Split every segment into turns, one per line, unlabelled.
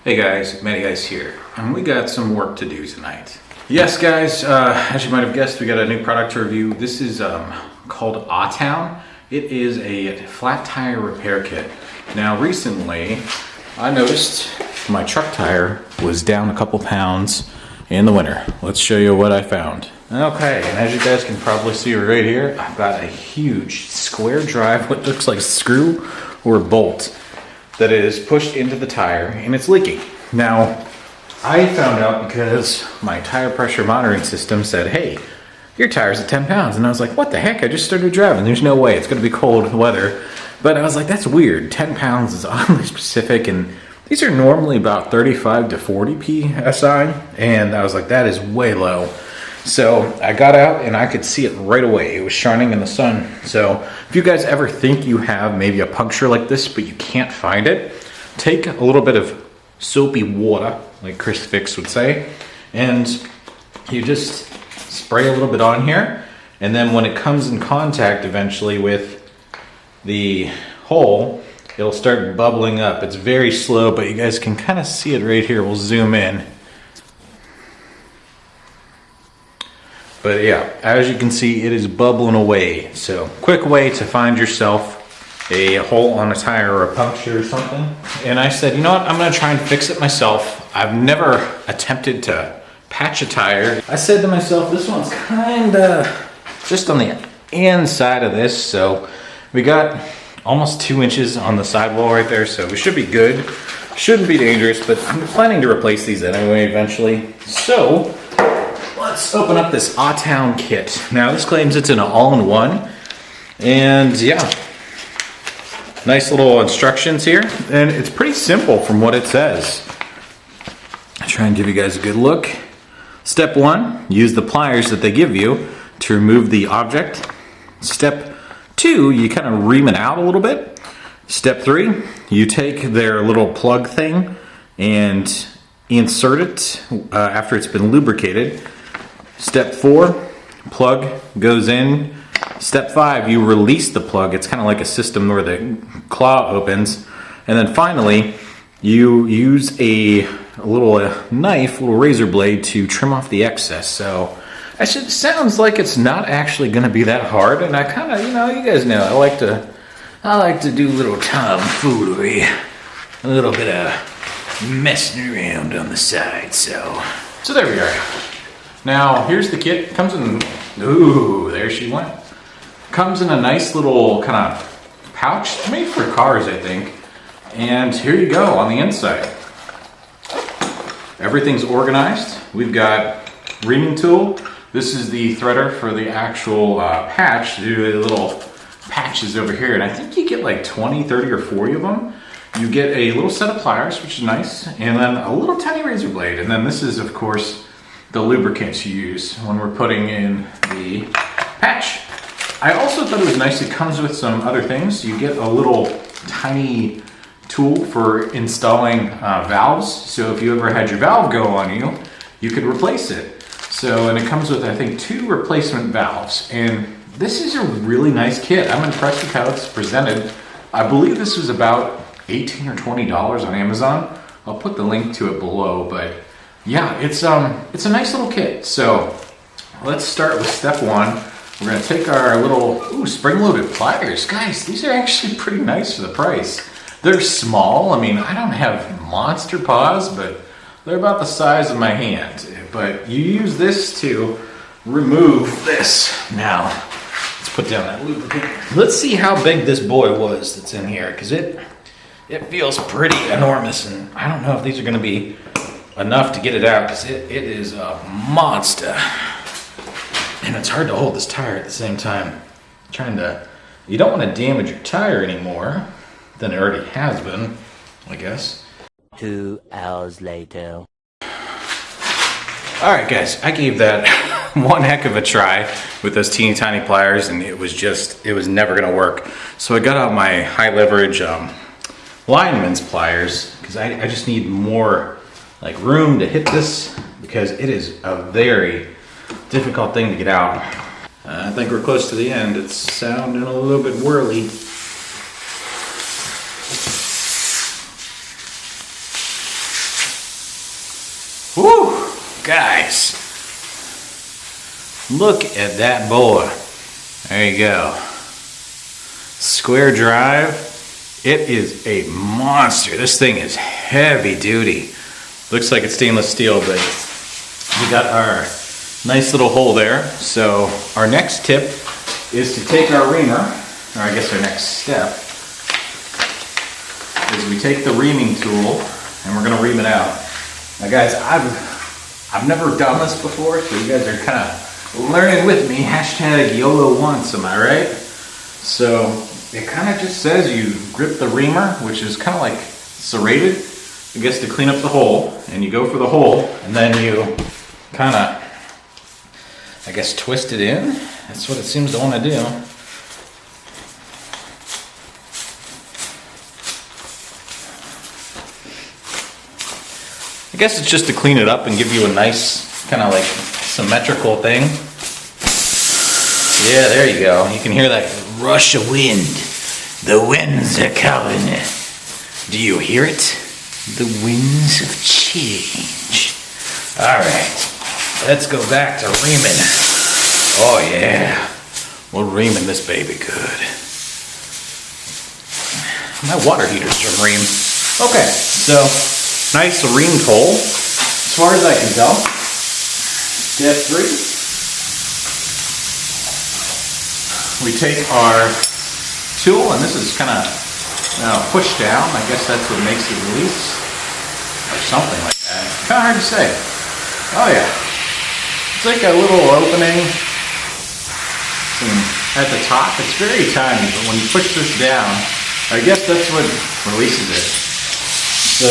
Hey guys, Matty here, and we got some work to do tonight. Yes guys, as you might have guessed, we got a new product to review. This is called Autown. It is a flat tire repair kit. Now recently, I noticed my truck tire was down a couple pounds in the winter. Let's show you what I found. Okay, and as you guys can probably see right here, I've got a huge square drive, what looks like a screw or a bolt, that is pushed into the tire and it's leaking. Now, I found out because my tire pressure monitoring system said, hey, your tire's at 10 pounds. And I was like, what the heck? I just started driving. There's no way. It's gonna be cold weather. But I was like, that's weird. 10 pounds is oddly specific. And these are normally about 35 to 40 PSI. And I was like, that is way low. So I got out and I could see it right away. It was shining in the sun. So if you guys ever think you have maybe a puncture like this, but you can't find it, take a little bit of soapy water, like Chris Fix would say, and you just spray a little bit on here. And then when it comes in contact eventually with the hole, it'll start bubbling up. It's very slow, but you guys can kind of see it right here. We'll zoom in. But yeah, as you can see, it is bubbling away. So, quick way to find yourself a hole on a tire or a puncture or something. And I said, you know what, I'm gonna try and fix it myself. I've never attempted to patch a tire. I said to myself, this one's kinda just on the inside of this. So, we got almost 2 inches on the sidewall right there. So, we should be good. Shouldn't be dangerous, but I'm planning to replace these anyway eventually. So, let's open up this Autown kit. Now this claims it's an all-in-one, and yeah, nice little instructions here, and it's pretty simple from what it says. I'll try and give you guys a good look. Step 1, use the pliers that they give you to remove the object. Step 2, you kind of ream it out a little bit. Step 3, you take their little plug thing and insert it after it's been lubricated. Step 4, plug goes in. Step 5, you release the plug. It's kind of like a system where the claw opens. And then finally, you use a little knife, little razor blade to trim off the excess. So it sounds like it's not actually going to be that hard. And I kind of, you guys know, I like to do a little tomfoolery, a little bit of messing around on the side. So there we are. Now, here's the kit. Comes in, ooh, there she went. Comes in a nice little kind of pouch, made for cars, I think. And here you go on the inside. Everything's organized. We've got reaming tool. This is the threader for the actual patch. To do the little patches over here. And I think you get like 20, 30, or 40 of them. You get a little set of pliers, which is nice. And then a little tiny razor blade. And then this is, of course, the lubricants you use when we're putting in the patch. I also thought it was nice, it comes with some other things. You get a little tiny tool for installing valves. So if you ever had your valve go on you, you could replace it. So, and it comes with, I think, 2 replacement valves. And this is a really nice kit. I'm impressed with how it's presented. I believe this was about $18 or $20 on Amazon. I'll put the link to it below, but yeah, it's a nice little kit. So let's start with step 1. We're gonna take our little spring-loaded pliers. Guys, these are actually pretty nice for the price. They're small. I mean, I don't have monster paws, but they're about the size of my hand. But you use this to remove this. Now, let's put down that lubricant. Let's see how big this boy was that's in here, because it feels pretty enormous, and I don't know if these are gonna be enough to get it out, because it is a monster. And it's hard to hold this tire at the same time. You don't want to damage your tire any more than it already has been, I guess.
2 hours later.
Alright guys, I gave that one heck of a try with those teeny tiny pliers, and it was never gonna work. So I got out my high leverage lineman's pliers, because I just need more like room to hit this, because it is a very difficult thing to get out. I think we're close to the end. It's sounding a little bit whirly. guys. Look at that boy. There you go. Square drive. It is a monster. This thing is heavy duty. Looks like it's stainless steel, but we got our nice little hole there. So our next tip is to take our reamer, or I guess our next step, is we take the reaming tool and we're gonna ream it out. Now guys, I've never done this before, so you guys are kind of learning with me. Hashtag YOLO once, am I right? So it kind of just says you grip the reamer, which is kind of like serrated, I guess, to clean up the hole, and you go for the hole, and then you kind of, I guess, twist it in. That's what it seems to want to do. I guess it's just to clean it up and give you a nice kind of like symmetrical thing. Yeah, there you go. You can hear that rush of wind. The winds are coming. Do you hear it? The winds of change. All right, let's go back to reaming. Oh yeah, we're reaming this baby good. My water heater's from ream. Okay, so nice reamed hole. As far as I can tell, step 3. We take our tool, and this is kind of pushed down. I guess that's what makes it release, or something like that. Kind of hard to say. Oh yeah, it's like a little opening at the top. It's very tiny, but when you push this down, I guess that's what releases it. So,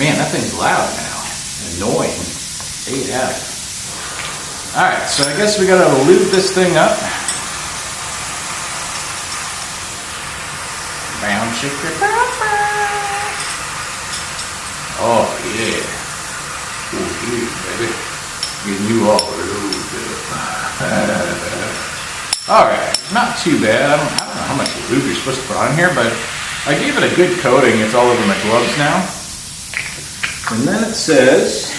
man, that thing's loud now. Annoying. AF. Alright, so I guess we gotta lube this thing up. Round shaker. Oh yeah. Oh yeah, baby. Getting you all lubed up. Alright, not too bad. I don't know how much lube you're supposed to put on here, but I gave it a good coating. It's all over my gloves now. And then it says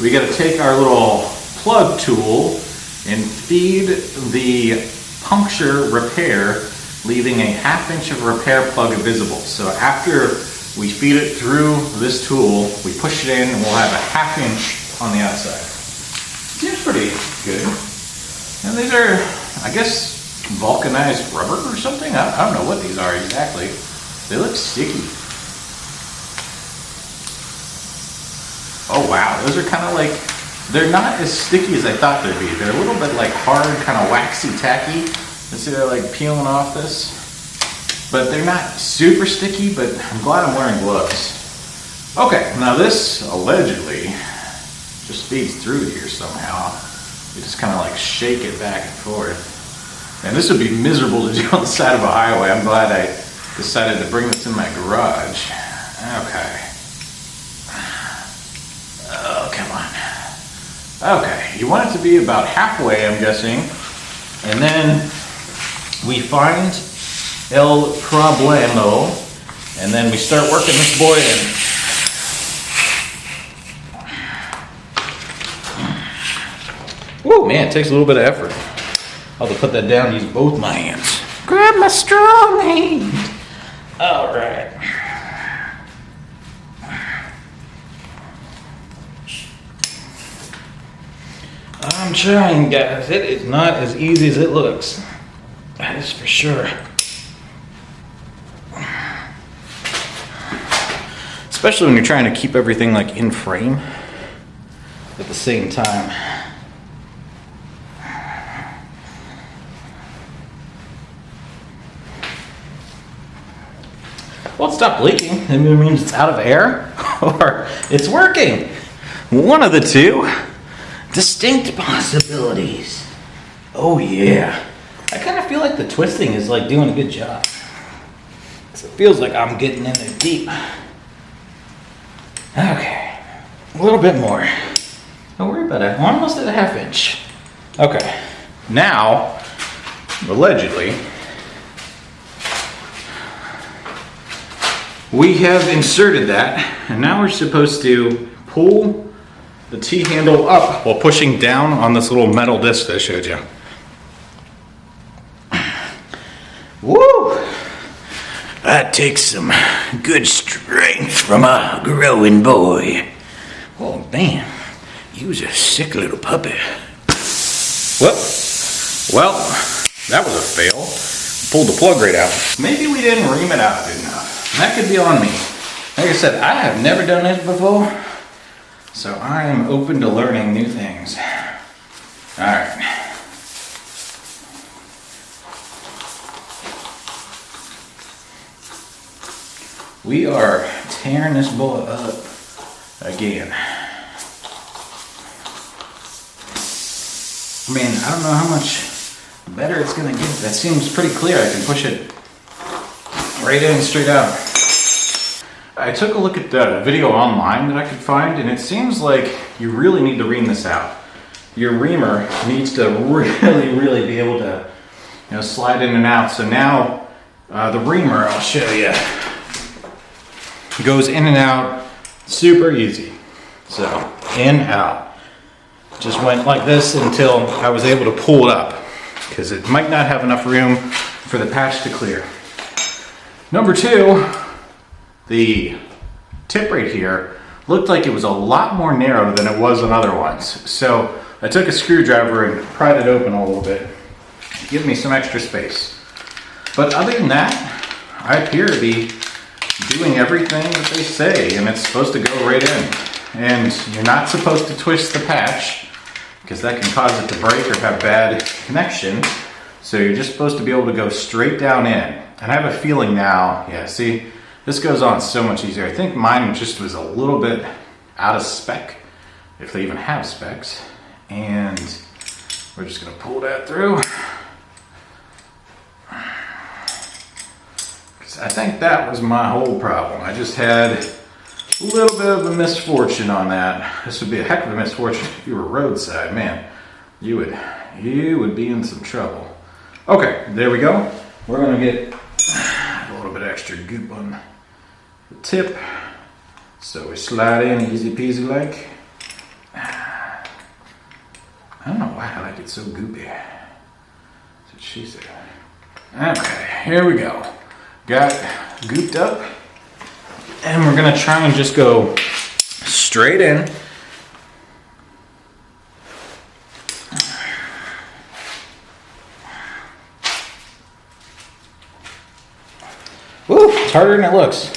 we got to take our little plug tool and feed the puncture repair, leaving a 1/2 inch of repair plug visible. So after we feed it through this tool, we push it in and we'll have a 1/2 inch on the outside. Seems pretty good. And these are, I guess, vulcanized rubber or something? I don't know what these are exactly. They look sticky. Oh wow, those are kind of like, they're not as sticky as I thought they'd be. They're a little bit like hard, kind of waxy, tacky. Let's see, they're like peeling off this. But they're not super sticky, but I'm glad I'm wearing gloves. Okay, now this allegedly just feeds through here somehow. You just kind of like shake it back and forth. And this would be miserable to do on the side of a highway. I'm glad I decided to bring this in my garage. Okay. Oh, come on. Okay, you want it to be about halfway, I'm guessing. And then we find el problemo, and then we start working this boy in. Whoa, man, it takes a little bit of effort. I'll have to put that down and use both my hands. Grab my strong hand. All right. I'm trying, guys. It is not as easy as it looks. That is for sure. Especially when you're trying to keep everything like in frame at the same time. Well, it stopped leaking. It means it's out of air or it's working. One of the two. Distinct possibilities. Oh yeah. I kind of feel like the twisting is like doing a good job. It feels like I'm getting in there deep. Okay. A little bit more. Don't worry about it. I'm almost at a 1/2 inch. Okay. Now, allegedly, we have inserted that, and now we're supposed to pull the T-handle up while pushing down on this little metal disc that I showed you. Woo! That takes some good strength from a growing boy. Oh man, he was a sick little puppy. Whoop. Well, that was a fail. Pulled the plug right out. Maybe we didn't ream it out good enough. That could be on me. Like I said, I have never done this before, so I am open to learning new things. All right. We are tearing this boy up again. I mean, I don't know how much better it's gonna get. That seems pretty clear. I can push it right in, straight out. I took a look at the video online that I could find, and it seems like you really need to ream this out. Your reamer needs to really be able to, slide in and out. So now the reamer, I'll show you, goes in and out super easy. So in, out. Just went like this until I was able to pull it up, because it might not have enough room for the patch to clear. Number two, the tip right here looked like it was a lot more narrow than it was on other ones. So I took a screwdriver and pried it open a little bit to give me some extra space. But other than that, I appear to be doing everything that they say, and it's supposed to go right in. And you're not supposed to twist the patch, because that can cause it to break or have bad connection. So you're just supposed to be able to go straight down in. And I have a feeling now, yeah, see, this goes on so much easier. I think mine just was a little bit out of spec, if they even have specs. And we're just gonna pull that through. Because I think that was my whole problem. I just had a little bit of a misfortune on that. This would be a heck of a misfortune if you were roadside, man. You would be in some trouble. Okay, there we go. We're gonna get a little bit extra goop on the tip. So we slide in easy peasy like. I don't know why I like it so goopy. That's what she said. Okay, here we go. Got gooped up. And we're gonna try and just go straight in. Woo, it's harder than it looks.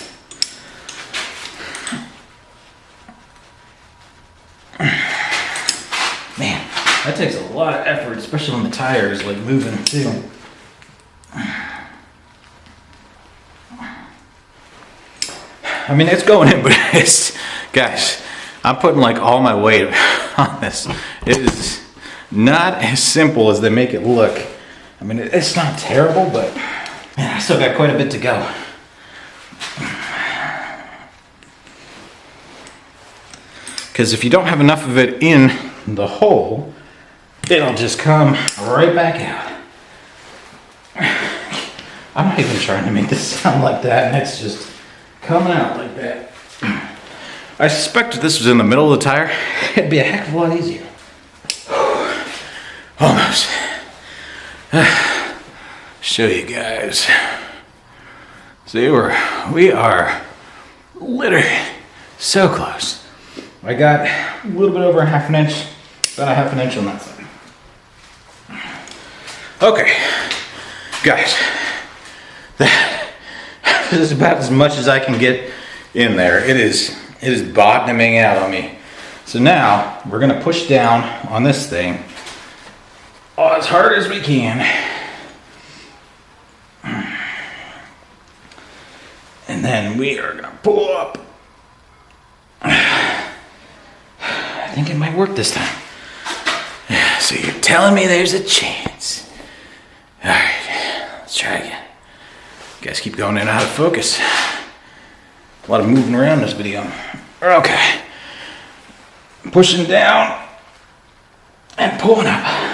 Man, that takes a lot of effort, especially when the tire is like moving too. I mean, it's going in, but it's, guys, I'm putting like all my weight on this. It is not as simple as they make it look. I mean, it's not terrible, but man, I still got quite a bit to go. Because if you don't have enough of it in the hole, it'll just come right back out. I'm not even trying to make this sound like that, and it's just coming out like that. I suspect if this was in the middle of the tire, it'd be a heck of a lot easier. Almost. Show you guys. See, we are literally so close. I got a little bit over a half an inch, about a half an inch on that side. Okay, guys, that is about as much as I can get in there. It is bottoming out on me. So now we're gonna push down on this thing as hard as we can. And then we are gonna pull up. I think it might work this time. So you're telling me there's a chance. All right, let's try again. You guys keep going in and out of focus. A lot of moving around this video. Okay. Pushing down and pulling up.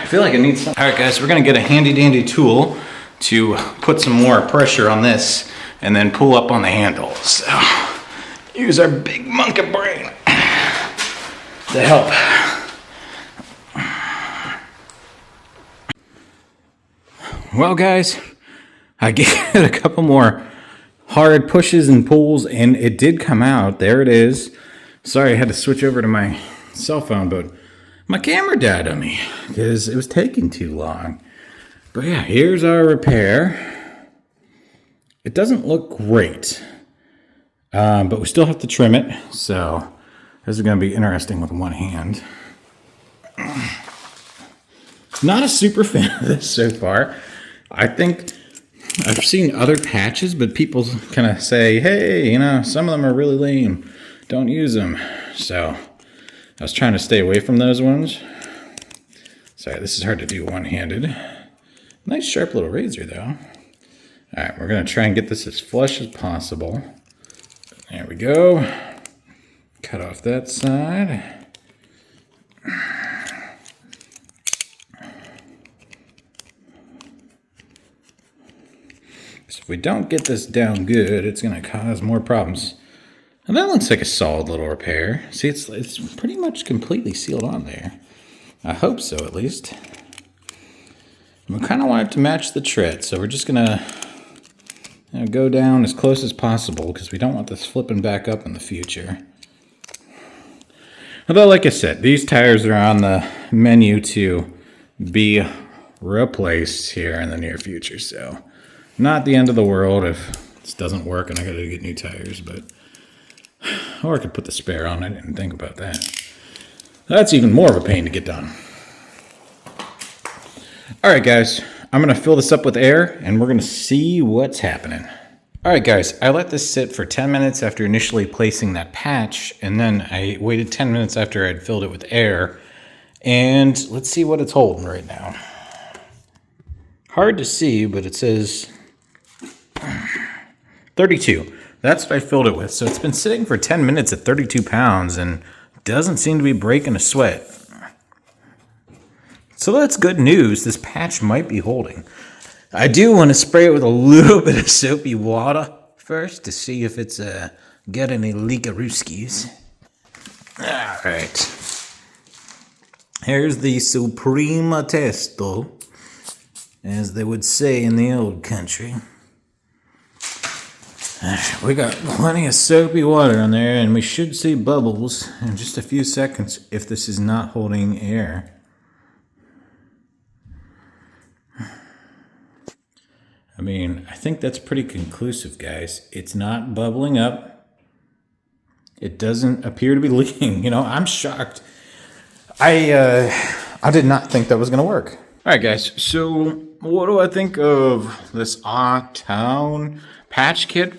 feel like I need some. All right, guys, we're gonna get a handy dandy tool to put some more pressure on this and then pull up on the handle. So use our big monkey brain to help. Well, guys, I gave it a couple more hard pushes and pulls, and it did come out. There it is. Sorry, I had to switch over to my cell phone, but my camera died on me because it was taking too long. But yeah, here's our repair. It doesn't look great, but we still have to trim it. So this is going to be interesting with one hand. Not a super fan of this so far. I think I've seen other patches, but people kind of say, hey, you know, some of them are really lame. Don't use them. So I was trying to stay away from those ones. Sorry, this is hard to do one-handed. Nice sharp little razor though. All right, we're gonna try and get this as flush as possible. There we go. Cut off that side. So if we don't get this down good, it's gonna cause more problems. And that looks like a solid little repair. See, it's pretty much completely sealed on there. I hope so, at least. And we kind of want it to match the tread, so we're just gonna go down as close as possible because we don't want this flipping back up in the future. Although, like I said, these tires are on the menu to be replaced here in the near future, so not the end of the world if this doesn't work and I gotta get new tires, but or I could put the spare on. I didn't think about that. That's even more of a pain to get done. All right, guys, I'm gonna fill this up with air and we're gonna see what's happening. All right, guys, I let this sit for 10 minutes after initially placing that patch, and then I waited 10 minutes after I'd filled it with air, and let's see what it's holding right now. Hard to see, but it says 32. That's what I filled it with. So it's been sitting for 10 minutes at 32 pounds and doesn't seem to be breaking a sweat. So that's good news. This patch might be holding. I do want to spray it with a little bit of soapy water first to see if it's got any leakarooskies. All right. Here's the Suprema Testo, as they would say in the old country. We got plenty of soapy water on there, and we should see bubbles in just a few seconds if this is not holding air. I mean, I think that's pretty conclusive, guys. It's not bubbling up. It doesn't appear to be leaking. You know, I'm shocked. I did not think that was going to work. All right, guys. So what do I think of this Autown patch kit?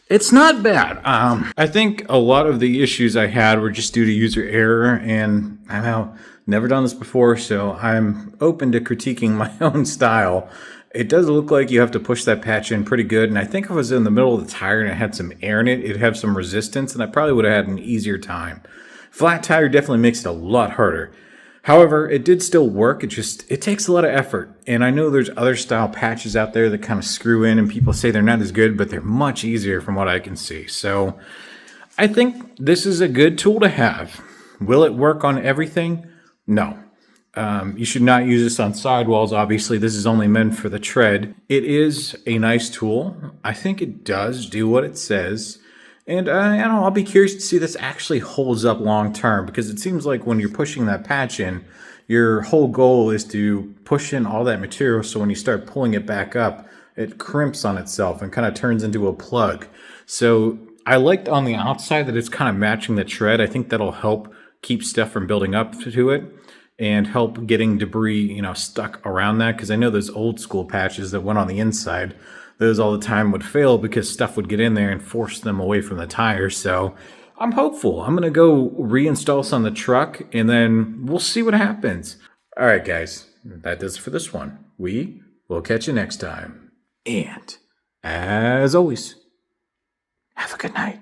It's not bad. I think a lot of the issues I had were just due to user error, and I've never done this before, so I'm open to critiquing my own style. It does look like you have to push that patch in pretty good, and I think if I was in the middle of the tire and it had some air in it, it'd have some resistance, and I probably would have had an easier time. Flat tire definitely makes it a lot harder. However, it did still work. It takes a lot of effort, and I know there's other style patches out there that kind of screw in, and people say they're not as good, but they're much easier from what I can see. So I think this is a good tool to have. Will it work on everything? No. You should not use this on sidewalls. Obviously, this is only meant for the tread. It is a nice tool. I think it does do what it says. And I don't know, I'll be curious to see this actually holds up long term, because it seems like when you're pushing that patch in, your whole goal is to push in all that material so when you start pulling it back up, it crimps on itself and kind of turns into a plug. So I liked on the outside that it's kind of matching the tread. I think that'll help keep stuff from building up to it and help getting debris, stuck around that. Because I know those old school patches that went on the inside, those all the time would fail because stuff would get in there and force them away from the tires. So I'm hopeful. I'm going to go reinstall this on the truck, and then we'll see what happens. All right, guys, that does it for this one. We will catch you next time. And as always, have a good night.